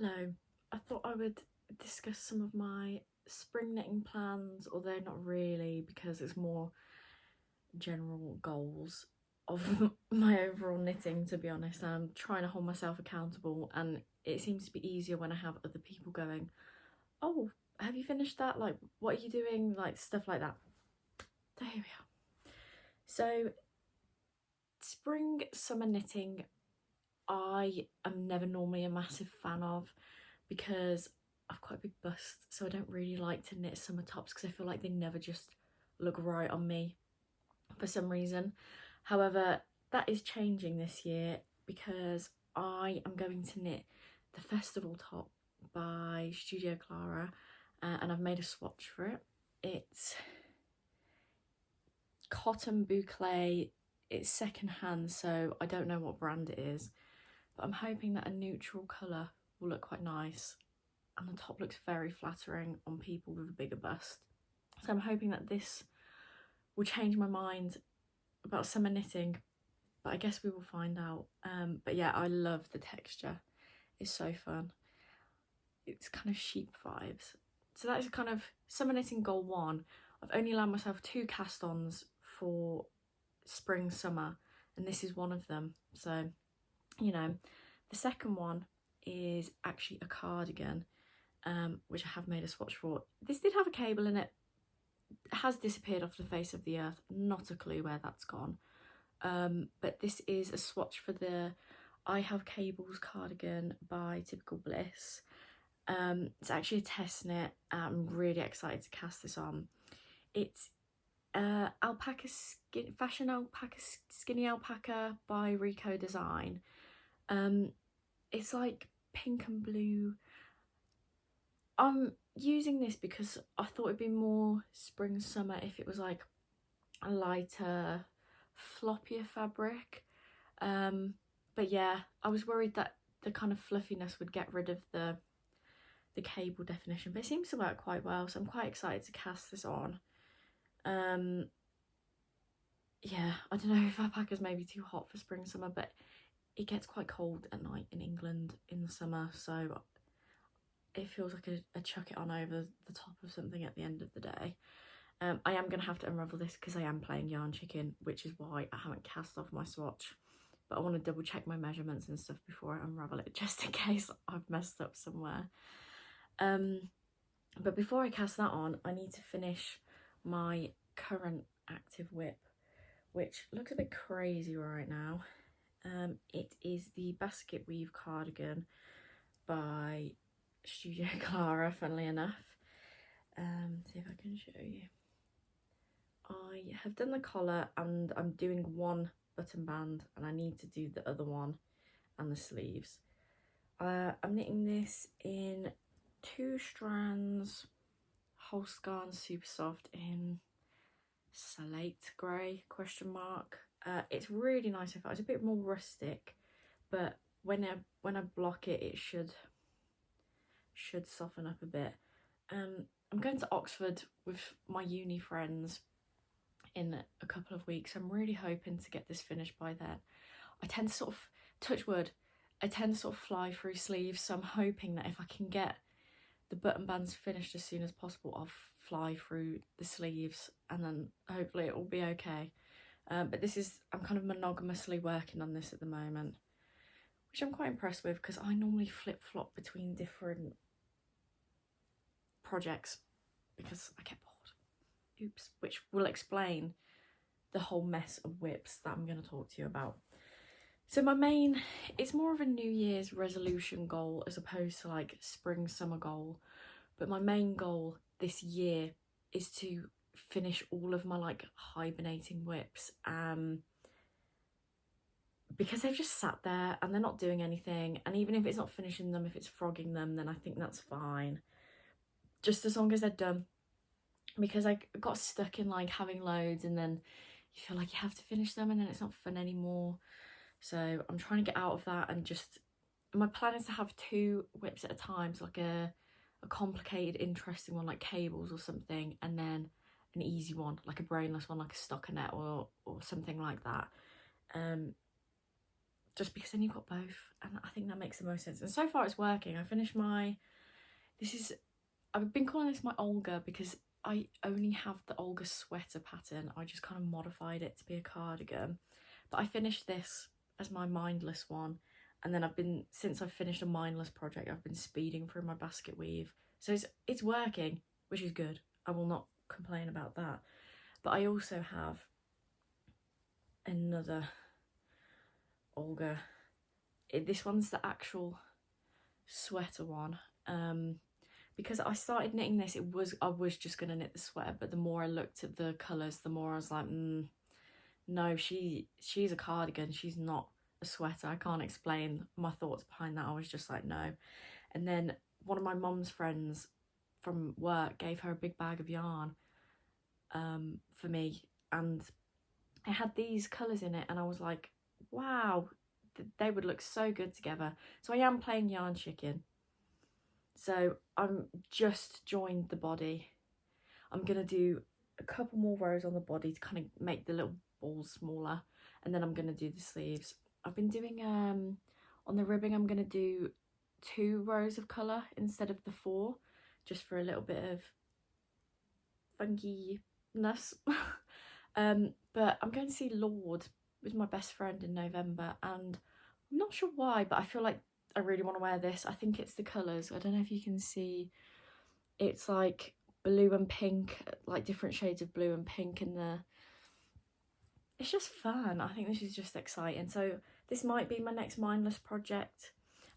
Hello, I thought I would discuss some of my spring knitting plans, although not really because it's more general goals of my overall knitting, to be honest. I'm trying to hold myself accountable, and it seems to be easier when I have other people going, oh, have you finished that? Like, what are you doing? Like, stuff like that. So here we are. So, spring summer knitting, I am never normally a massive fan of because I've quite a big bust, so I don't really like to knit summer tops because I feel like they never just look right on me for some reason. However, that is changing this year because I am going to knit the festival top by Studio Clara, and I've made a swatch for it. It's cotton boucle. It's secondhand, so I don't know what brand it is, but I'm hoping that a neutral colour will look quite nice, and the top looks very flattering on people with a bigger bust. So I'm hoping that this will change my mind about summer knitting, but I guess we will find out. But yeah, I love the texture. It's so fun. It's kind of sheep vibes. So that is kind of summer knitting goal 1. I've only allowed myself 2 cast-ons for spring summer, and this is one of them. So, you know, the second one is actually a cardigan, which I have made a swatch for. This did have a cable in it. It has disappeared off the face of the earth. Not a clue where that's gone. But this is a swatch for the I Have Cables cardigan by Typical Bliss. It's actually a test knit. I'm really excited to cast this on. It's alpaca skin, fashion alpaca, skinny alpaca by Rico Design. It's like pink and blue. I'm using this because I thought it'd be more spring summer if it was like a lighter, floppier fabric. But yeah, I was worried that the kind of fluffiness would get rid of the cable definition, but it seems to work quite well, so I'm quite excited to cast this on. Yeah, I don't know if alpaca's maybe too hot for spring summer, but it gets quite cold at night in England in the summer, so it feels like a chuck it on over the top of something at the end of the day. I am going to have to unravel this because I am playing yarn chicken, which is why I haven't cast off my swatch, but I want to double check my measurements and stuff before I unravel it, just in case I've messed up somewhere. But before I cast that on, I need to finish my current active whip, which looks a bit crazy right now. It is the Basket Weave cardigan by Studio Clara, funnily enough. See if I can show you. I have done the collar and I'm doing one button band, and I need to do the other one and the sleeves. I'm knitting this in 2 strands, Holscarn Super Soft in slate grey ? It's really nice. It's a bit more rustic, but when I block it, it should soften up a bit. I'm going to Oxford with my uni friends in a couple of weeks. I'm really hoping to get this finished by then. I tend to sort of, touch wood, I tend to sort of fly through sleeves, so I'm hoping that if I can get the button bands finished as soon as possible, I'll fly through the sleeves and then hopefully it will be okay. But I'm kind of monogamously working on this at the moment, which I'm quite impressed with because I normally flip-flop between different projects because I get bored. Oops, which will explain the whole mess of whips that I'm going to talk to you about. So it's more of a New Year's resolution goal as opposed to like spring summer goal, but my main goal this year is to finish all of my like hibernating whips, because they've just sat there and they're not doing anything, and even if it's not finishing them, if it's frogging them, then I think that's fine, just as long as they're done, because I got stuck in like having loads and then you feel like you have to finish them and then it's not fun anymore. So I'm trying to get out of that, and just my plan is to have 2 whips at a time, so like a complicated interesting one like cables or something, and then an easy one like a brainless one like a stockinette or something like that, just because then you've got both, and I think that makes the most sense. And so far it's working. I finished my, I've been calling this my Olga because I only have the Olga sweater pattern. I just kind of modified it to be a cardigan, but I finished this as my mindless one, and then since I've finished a mindless project, I've been speeding through my basket weave, so it's working, which is good. I will not complain about that. But I also have another Olga. This one's the actual sweater one, because I started knitting this, I was just gonna knit the sweater, but the more I looked at the colours, the more I was like, no, she's a cardigan, she's not a sweater. I can't explain my thoughts behind that. I was just like, no. And then one of my mum's friends from work gave her a big bag of yarn for me, and it had these colours in it, and I was like, wow, they would look so good together. So I am playing yarn chicken. So I'm just joined the body. I'm gonna do a couple more rows on the body to kind of make the little balls smaller, and then I'm gonna do the sleeves. I've been doing on the ribbing, I'm gonna do 2 rows of colour instead of the 4, just for a little bit of funkiness. But I'm going to see Lord with my best friend in November, and I'm not sure why, but I feel like I really want to wear this. I think it's the colours. I don't know if you can see. It's like blue and pink, like different shades of blue and pink in there. It's just fun. I think this is just exciting. So this might be my next mindless project.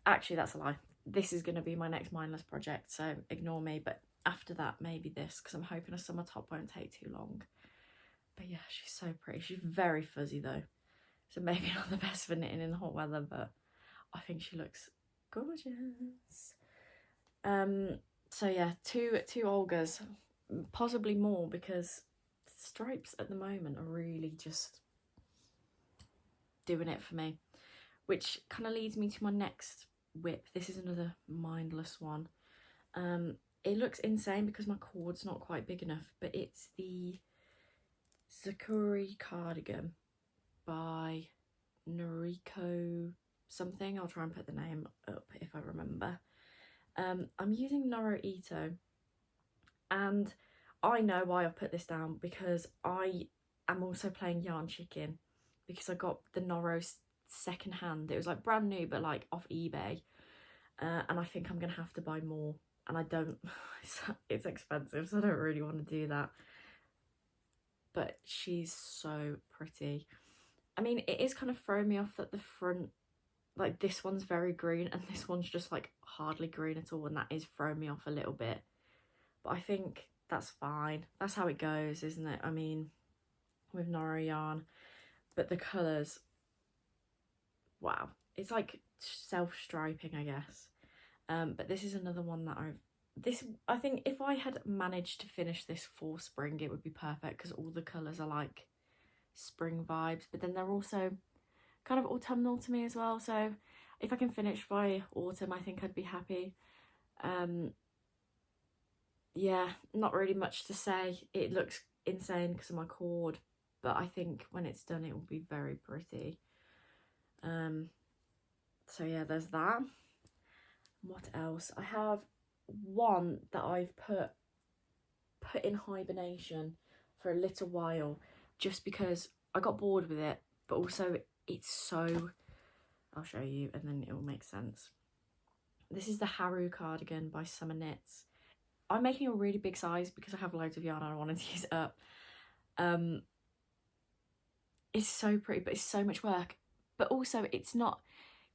Actually, that's a lie. This is going to be my next mindless project, so ignore me. But after that, maybe this, because I'm hoping a summer top won't take too long. But yeah, she's so pretty. She's very fuzzy though, so maybe not the best for knitting in hot weather, but I think she looks gorgeous. So yeah, two Olgas, possibly more, because stripes at the moment are really just doing it for me, which kind of leads me to my next whip. This is another mindless one. It looks insane because my cord's not quite big enough, but it's the Sakuri cardigan by Noriko something. I'll try and put the name up if I remember. I'm using Noro Ito, and I know why I've put this down, because I am also playing yarn chicken, because I got the Noro second hand. It was like brand new, but like off eBay, and I think I'm gonna have to buy more, and I don't it's expensive, so I don't really want to do that. But she's so pretty. I mean, it is kind of throwing me off that the front, like this one's very green and this one's just like hardly green at all, and that is throwing me off a little bit, but I think that's fine. That's how it goes, isn't it? I mean, with Noro yarn. But the colours, wow, it's like self-striping, I guess. But this is another one that I think if I had managed to finish this for spring, it would be perfect, because all the colours are like spring vibes, but then they're also kind of autumnal to me as well. So if I can finish by autumn, I think I'd be happy. Yeah, not really much to say. It looks insane because of my cord, but I think when it's done, it will be very pretty. So yeah, there's that. What else? I have one that I've put in hibernation for a little while, just because I got bored with it, but also it's so, I'll show you and then it will make sense. This is the Haru cardigan by Summer Knits. I'm making a really big size because I have loads of yarn and I wanted to use it up. It's so pretty, but it's so much work. But also it's not,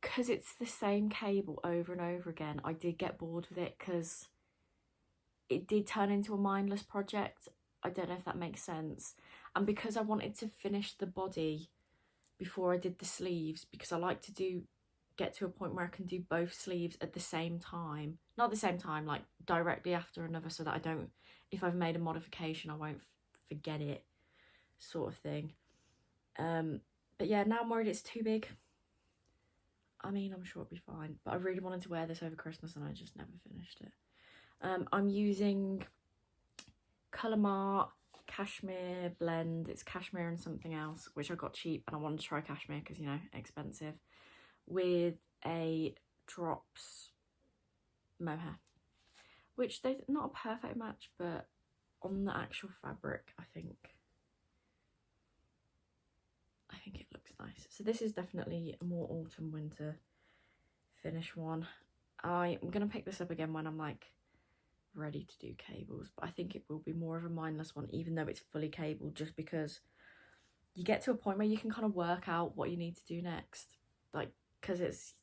because it's the same cable over and over again. I did get bored with it because it did turn into a mindless project. I don't know if that makes sense. And because I wanted to finish the body before I did the sleeves, because I like to get to a point where I can do both sleeves at the same time. Not the same time, like directly after another, so that I don't, if I've made a modification, I won't forget it, sort of thing. But yeah, now I'm worried it's too big. I mean, I'm sure it'll be fine, but I really wanted to wear this over Christmas and I just never finished it. I'm using Colour Mart cashmere blend. It's cashmere and something else, which I got cheap, and I wanted to try cashmere because, you know, expensive. with a drops mohair, which they're not a perfect match, but on the actual fabric, I think it looks nice. So this is definitely a more autumn winter finish one. I'm gonna pick this up again when I'm like ready to do cables, but I think it will be more of a mindless one, even though it's fully cabled, just because you get to a point where you can kind of work out what you need to do next, like, because it's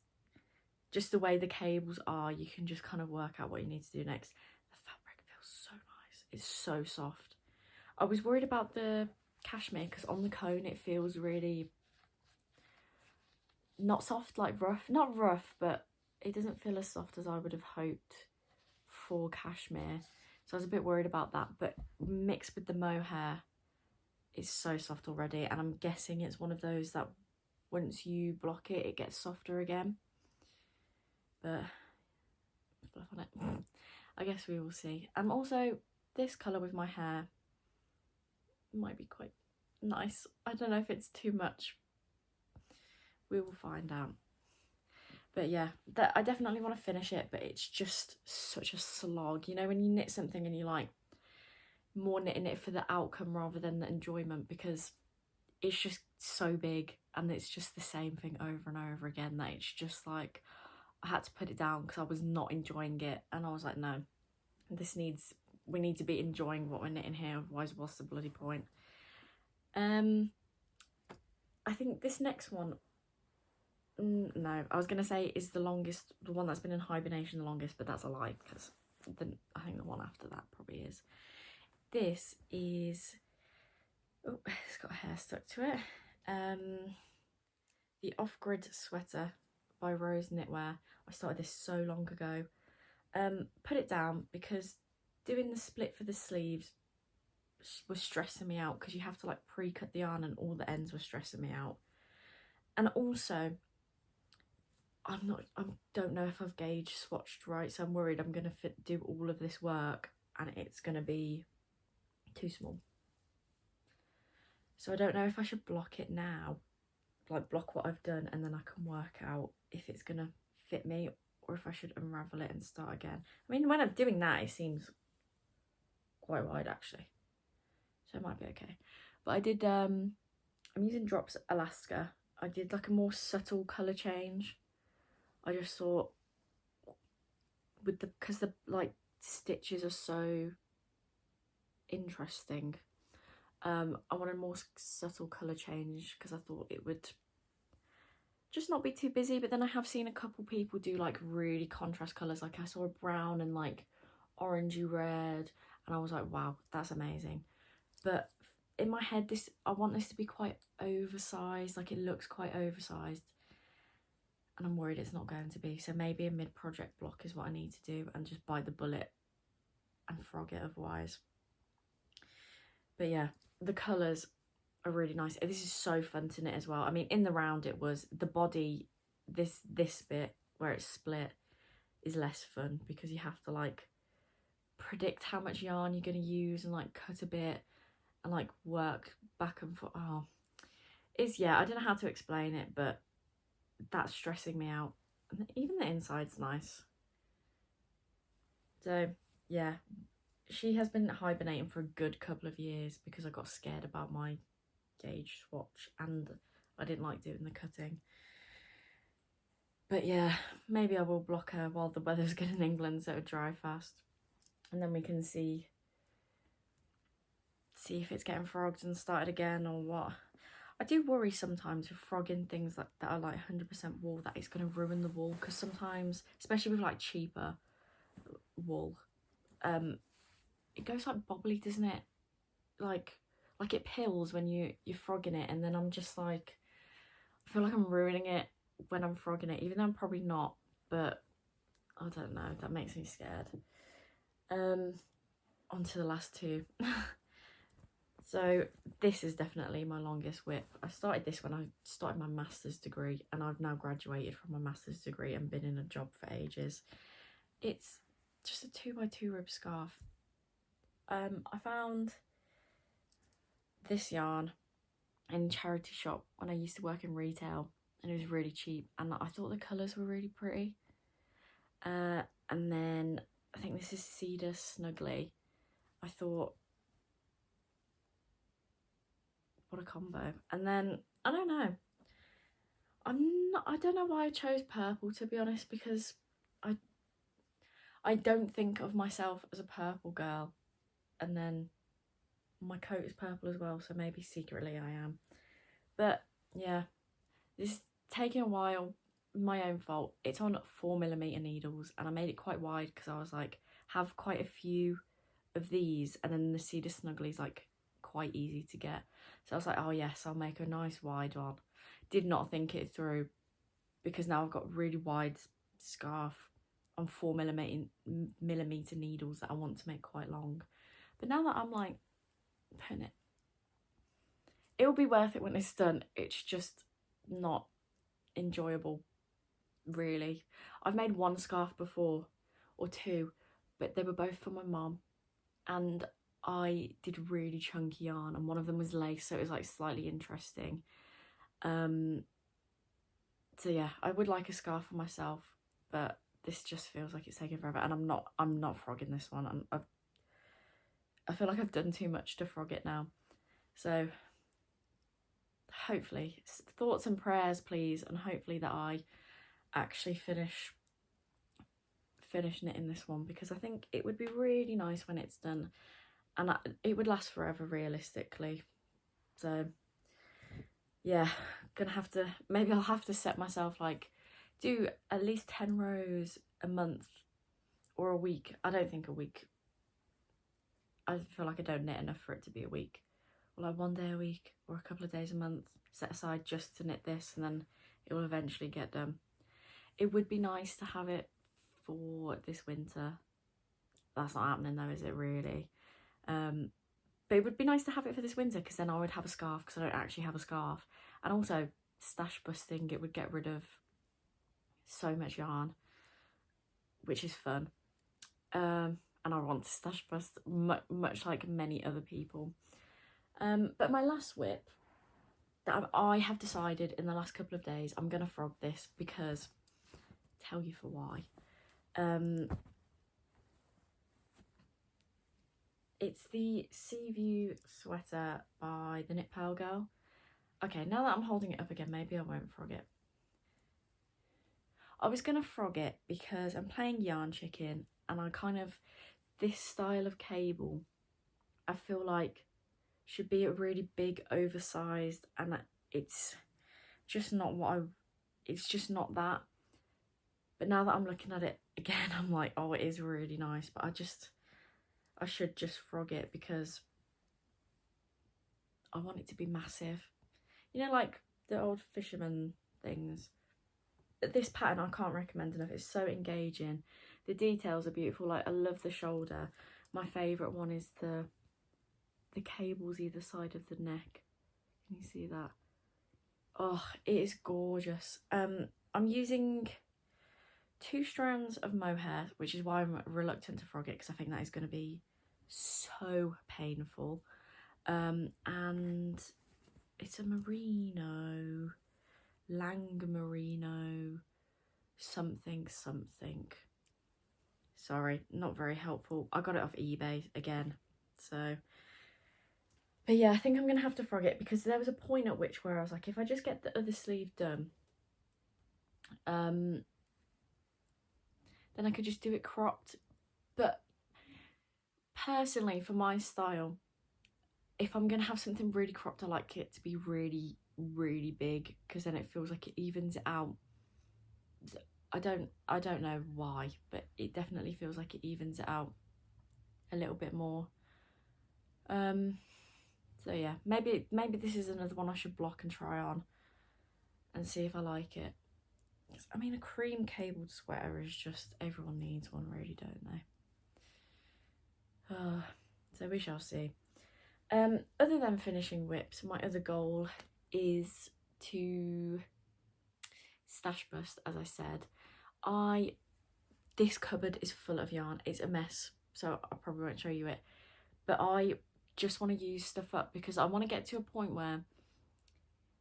just the way the cables are, you can just kind of work out what you need to do next. The fabric feels so nice, it's so soft. I was worried about the cashmere because on the cone it feels really not soft, like rough, not rough, but it doesn't feel as soft as I would have hoped for cashmere, so I was a bit worried about that. But mixed with the mohair, it's so soft already, and I'm guessing it's one of those that once you block it, it gets softer again. But fluff on it. I guess we will see. And also, this colour with my hair might be quite nice. I don't know if it's too much. We will find out. But yeah, I definitely want to finish it, but it's just such a slog. You know, when you knit something and you like more knitting it for the outcome rather than the enjoyment, because it's just so big and it's just the same thing over and over again that it's just like I had to put it down because I was not enjoying it, and I was like, no, we need to be enjoying what we're knitting here, otherwise what's the bloody point? I think this next one, no, I was gonna say is the longest, the one that's been in hibernation the longest, but that's a lie, because I think the one after that probably is. This is, oh, it's got hair stuck to it. The Off-Grid Sweater by Rose Knitwear. I started this so long ago. Put it down because doing the split for the sleeves was stressing me out, because you have to like pre-cut the yarn and all the ends were stressing me out. And also, I don't know if I've gauge swatched right, so I'm worried I'm gonna do all of this work and it's gonna be too small. So I don't know if I should block it now, like block what I've done, and then I can work out if it's gonna fit me or if I should unravel it and start again. I mean, when I'm doing that, it seems quite wide actually, so it might be okay. But I did, I'm using Drops Alaska. I did like a more subtle colour change. I just thought with because the like stitches are so interesting, I wanted a more subtle colour change because I thought it would just not be too busy. But then I have seen a couple people do like really contrast colours, like I saw a brown and like orangey red, and I was like, wow, that's amazing. But in my head, I want this to be quite oversized, like it looks quite oversized, and I'm worried it's not going to be. So maybe a mid-project block is what I need to do, and just bite the bullet and frog it otherwise. But yeah, the colours are really nice. This is so fun to knit as well. I mean, in the round it was, the body, this bit where it's split is less fun because you have to like predict how much yarn you're going to use and like cut a bit and like work back and forth. Oh, it's, yeah, I don't know how to explain it, but that's stressing me out. And even the inside's nice. So yeah, she has been hibernating for a good couple of years because I got scared about my gauge swatch and I didn't like doing the cutting. But yeah, maybe I will block her while the weather's good in England so it'll dry fast, and then we can see if it's getting frogged and started again or what. I do worry sometimes with frogging things that are like 100% wool that it's going to ruin the wool, because sometimes, especially with like cheaper wool, it goes like bobbly, doesn't it? Like it pills when you're frogging it, and then I'm just like, I feel like I'm ruining it when I'm frogging it, even though I'm probably not, but I don't know, that makes me scared. On to the last two. So this is definitely my longest whip. I started this when I started my master's degree, and I've now graduated from my master's degree and been in a job for ages. It's just a 2x2 rib scarf. I found this yarn in a charity shop when I used to work in retail, and it was really cheap, and I thought the colours were really pretty. And then I think this is Cedar Snuggly. I thought, what a combo. And then I don't know, I don't know why I chose purple, to be honest, because I don't think of myself as a purple girl, and then my coat is purple as well, so maybe secretly I am. But yeah, this is taking a while, my own fault. It's on 4mm needles, and I made it quite wide because I was like, have quite a few of these, and then the Cedar Snuggly's like quite easy to get. So I was like, oh yes, I'll make a nice wide one. Did not think it through, because now I've got really wide scarf on 4mm needles that I want to make quite long. But now that I'm like putting it, it'll be worth it when it's done. It's just not enjoyable, really. I've made one scarf before, or two, but they were both for my mum, and I did really chunky yarn, and one of them was lace, so it was like slightly interesting. So yeah, I would like a scarf for myself, but this just feels like it's taking forever, and I'm not frogging this one. I feel like I've done too much to frog it now. So hopefully, thoughts and prayers please, and hopefully that I actually finish knitting this one, because I think it would be really nice when it's done, and it would last forever realistically. So yeah, gonna have to, maybe I'll have to set myself like, do at least 10 rows a month or a week. I don't think a week, I feel like I don't knit enough for it to be a week. Or like 1 day a week or a couple of days a month set aside just to knit this, and then it will eventually get done. It would be nice to have it for this winter. That's not happening though, is it really? But it would be nice to have it for this winter, because then I would have a scarf, because I don't actually have a scarf. And also, stash busting, it would get rid of so much yarn, which is fun. And I want to stash bust much like many other people. But my last whip that I have decided in the last couple of days, I'm going to frog this, because, tell you for why. It's the Sea View sweater by the Knit Pearl Girl. Okay, now that I'm holding it up again, maybe I won't frog it. I was going to frog it because I'm playing Yarn Chicken, and I kind of, this style of cable, I feel like should be a really big, oversized, and it's just not what it's just not that. But now that I'm looking at it again, I'm like, oh, it is really nice, but I should just frog it, because I want it to be massive. You know, like the old fisherman things. This pattern I can't recommend enough. It's so engaging. The details are beautiful. Like, I love the shoulder. My favourite one is the cables either side of the neck. Can you see that? Oh, it is gorgeous. I'm using 2 strands of mohair, which is why I'm reluctant to frog it, because I think that is going to be so painful. And it's a merino, Lang merino, something. Sorry, not very helpful. I got it off eBay again, so. But yeah, I think I'm gonna have to frog it, because there was a point at which where I was like, if I just get the other sleeve done, then I could just do it cropped. But personally, for my style, if I'm gonna have something really cropped, I like it to be really, really big, because then it feels like it evens it out. I don't know why, but it definitely feels like it evens it out a little bit more. So yeah, maybe this is another one I should block and try on and see if I like it. I mean, a cream cabled sweater is just, everyone needs one, really, don't they? So we shall see. Other than finishing whips, my other goal is to stash bust, as I said. This cupboard is full of yarn. It's a mess, so I probably won't show you it. But I just want to use stuff up, because I want to get to a point where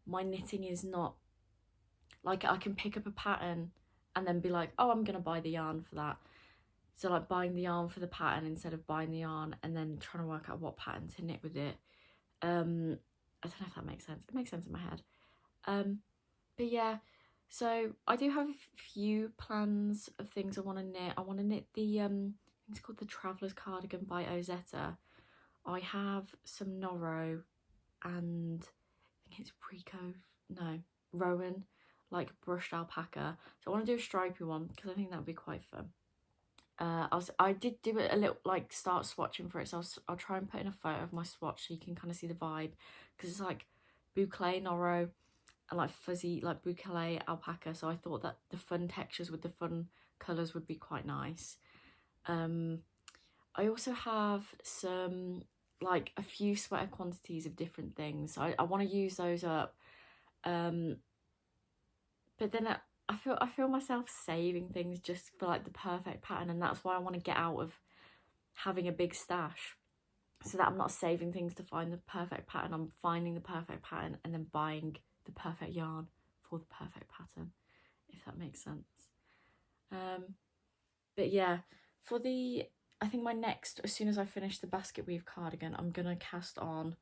my knitting is not like I can pick up a pattern and then be like, oh, I'm gonna buy the yarn for that. So like buying the yarn for the pattern instead of buying the yarn and then trying to work out what pattern to knit with it. I don't know if that makes sense. It makes sense in my head. But yeah, so I do have a few plans of things I want to knit. I want to knit the it's called the Traveller's Cardigan by Ozetta. I have some Noro and I think it's Rowan, like brushed alpaca. So I want to do a stripy one because I think that would be quite fun. I did do it a little, like start swatching for it, so I'll try and put in a photo of my swatch so you can kind of see the vibe, because it's like boucle Noro and like fuzzy like boucle alpaca, so I thought that the fun textures with the fun colours would be quite nice. I also have some, like a few sweater quantities of different things, so I want to use those up, but then I feel myself saving things just for like the perfect pattern, and that's why I want to get out of having a big stash, so that I'm not saving things to find the perfect pattern. I'm finding the perfect pattern and then buying the perfect yarn for the perfect pattern, if that makes sense. But yeah, for the, I think my next, as soon as I finish the basket weave cardigan, I'm gonna cast on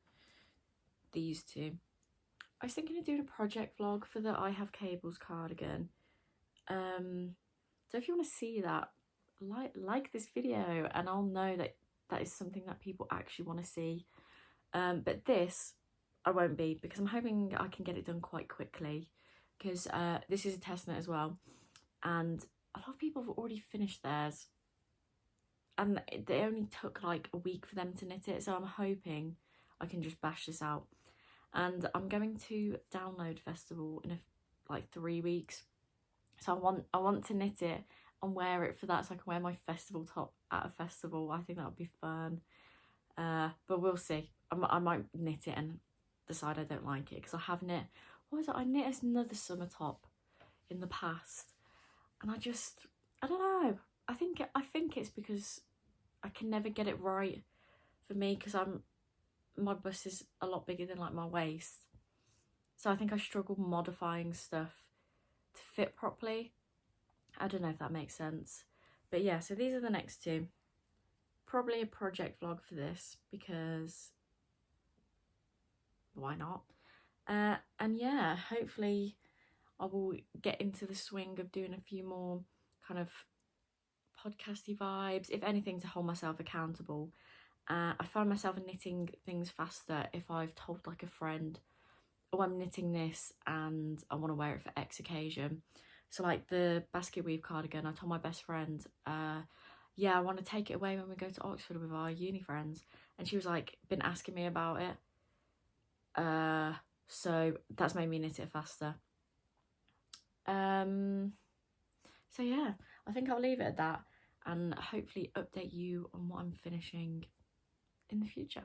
these two. I was thinking of doing a project vlog for the I Have Cables cardigan. So if you want to see that, like this video, and I'll know that that is something that people actually want to see. But this I won't be, because I'm hoping I can get it done quite quickly, because this is a test knit as well, and a lot of people have already finished theirs, and they only took like a week for them to knit it, so I'm hoping I can just bash this out. And I'm going to Download Festival in like 3 weeks, so I want to knit it and wear it for that, so I can wear my festival top at a festival. I think that would be fun. But we'll see. I might knit it and decide I don't like it, because I have knit, what was it, I knit another summer top in the past, and I don't know, I think it's because I can never get it right for me, because my bust is a lot bigger than like my waist, so I think I struggle modifying stuff to fit properly. I don't know if that makes sense. But yeah, so these are the next two. Probably a project vlog for this, because why not? And yeah, hopefully I will get into the swing of doing a few more kind of podcasty vibes, if anything, to hold myself accountable. I find myself knitting things faster if I've told like a friend, oh, I'm knitting this and I want to wear it for X occasion. So like the basket weave cardigan, I told my best friend, yeah, I want to take it away when we go to Oxford with our uni friends, and she was like been asking me about it, so that's made me knit it faster. So yeah, I think I'll leave it at that, and hopefully update you on what I'm finishing in the future.